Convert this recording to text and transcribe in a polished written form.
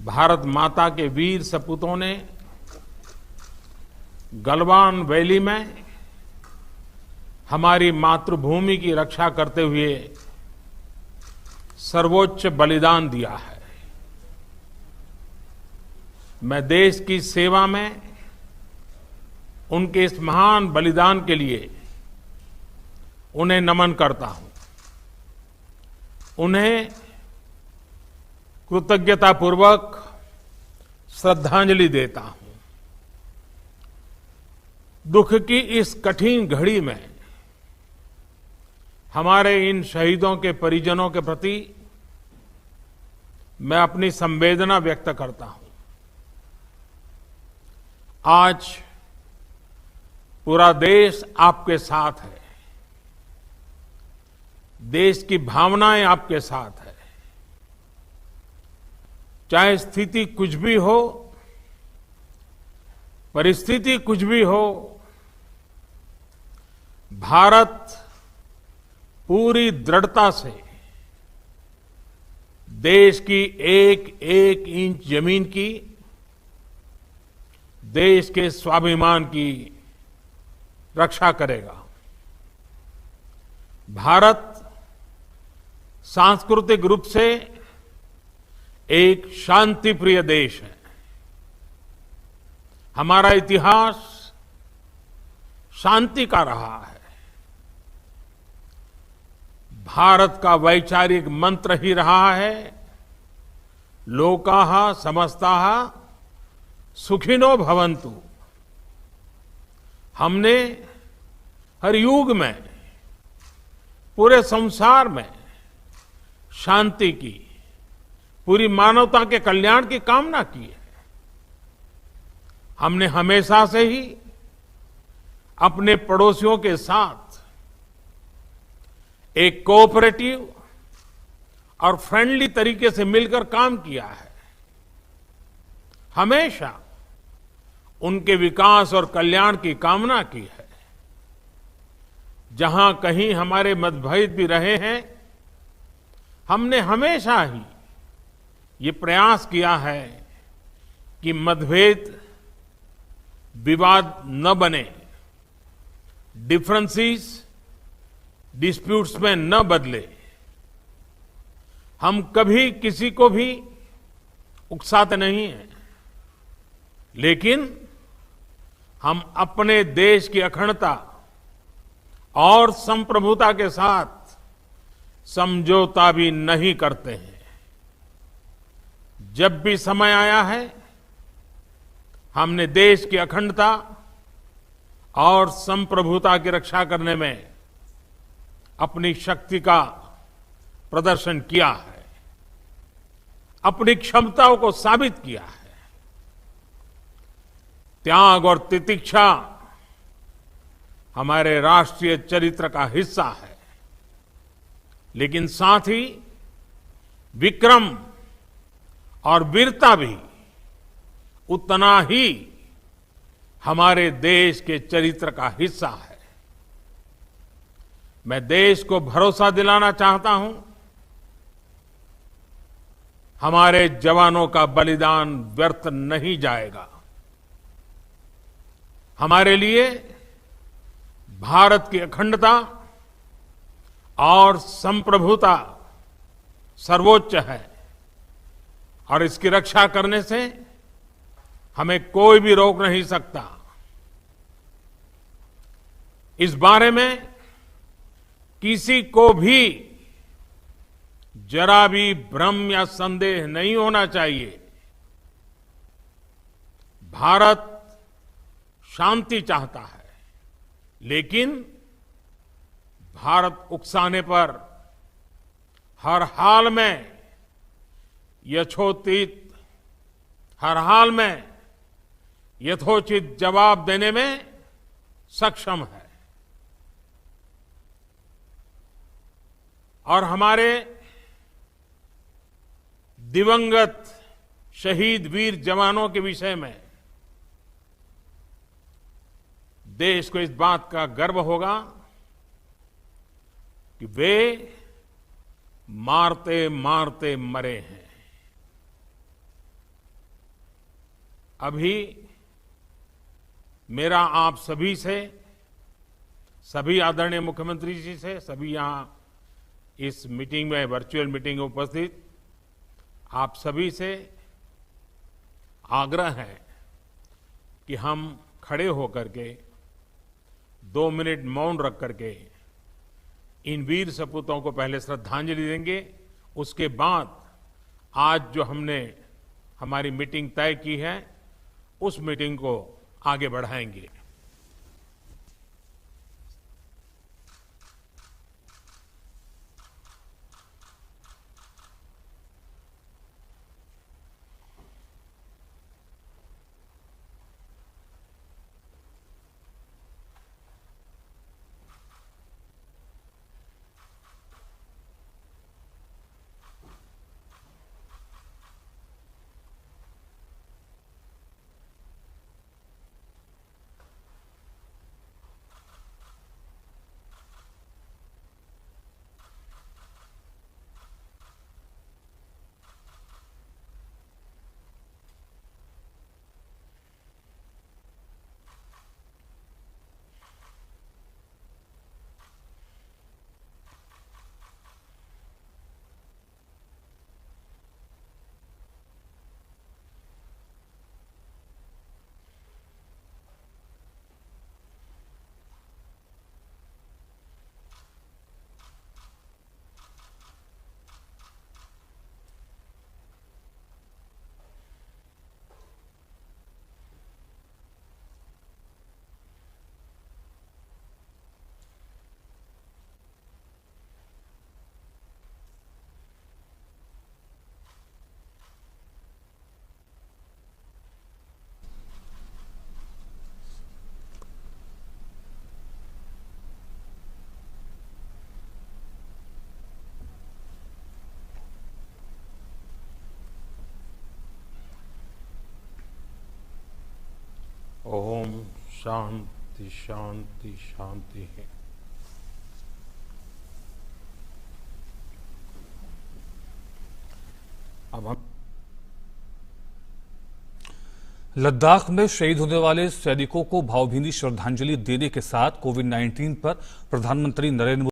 भारत माता के वीर सपूतों ने गलवान वैली में हमारी मातृभूमि की रक्षा करते हुए सर्वोच्च बलिदान दिया है। मैं देश की सेवा में उनके इस महान बलिदान के लिए उन्हें नमन करता हूं। उन्हें कृतज्ञतापूर्वक श्रद्धांजलि देता हूं। दुख की इस कठिन घड़ी में हमारे इन शहीदों के परिजनों के प्रति मैं अपनी संवेदना व्यक्त करता हूं। आज पूरा देश आपके साथ है। देश की भावनाएं आपके साथ है। चाहे स्थिति कुछ भी हो, परिस्थिति कुछ भी हो, भारत पूरी दृढ़ता से देश की एक एक इंच जमीन की, देश के स्वाभिमान की रक्षा करेगा। भारत सांस्कृतिक रूप से एक शांतिप्रिय देश है। हमारा इतिहास शांति का रहा है। भारत का वैचारिक मंत्र ही रहा है, लोकाः समस्ताः सुखिनो भवन्तु। हमने हर युग में, पूरे संसार में शांति की, पूरी मानवता के कल्याण की कामना की है। हमने हमेशा से ही अपने पड़ोसियों के साथ एक कोऑपरेटिव और फ्रेंडली तरीके से मिलकर काम किया है। हमेशा उनके विकास और कल्याण की कामना की है। जहां कहीं हमारे मतभेद भी रहे हैं, हमने हमेशा ही ये प्रयास किया है कि मतभेद विवाद न बने, डिफरेंसेस डिस्प्यूट्स में न बदले। हम कभी किसी को भी उकसाते नहीं हैं, लेकिन हम अपने देश की अखंडता और संप्रभुता के साथ समझौता भी नहीं करते हैं। जब भी समय आया है, हमने देश की अखंडता और संप्रभुता की रक्षा करने में अपनी शक्ति का प्रदर्शन किया है, अपनी क्षमताओं को साबित किया है। त्याग और तितिक्षा हमारे राष्ट्रीय चरित्र का हिस्सा है, लेकिन साथ ही विक्रम और वीरता भी उतना ही हमारे देश के चरित्र का हिस्सा है। मैं देश को भरोसा दिलाना चाहता हूं, हमारे जवानों का बलिदान व्यर्थ नहीं जाएगा। हमारे लिए भारत की अखंडता और संप्रभुता सर्वोच्च है, और इसकी रक्षा करने से हमें कोई भी रोक नहीं सकता। इस बारे में किसी को भी जरा भी भ्रम या संदेह नहीं होना चाहिए। भारत शांति चाहता है, लेकिन भारत उकसाने पर हर हाल में यथोचित, हर हाल में यथोचित जवाब देने में सक्षम है। और हमारे दिवंगत शहीद वीर जवानों के विषय में देश को इस बात का गर्व होगा कि वे मारते मारते मरे हैं। अभी मेरा आप सभी से, सभी आदरणीय मुख्यमंत्री जी से, सभी यहां इस मीटिंग में, वर्चुअल मीटिंग में उपस्थित आप सभी से आग्रह है कि हम खड़े होकर के 2 मिनट मौन रख करके इन वीर सपूतों को पहले श्रद्धांजलि देंगे। उसके बाद आज जो हमने हमारी मीटिंग तय की है, उस मीटिंग को आगे बढ़ाएंगे। ओम शांति शांति शांति है। अब हम लद्दाख में शहीद होने वाले सैनिकों को भावभीनी श्रद्धांजलि देने के साथ कोविड-19 पर प्रधानमंत्री नरेंद्र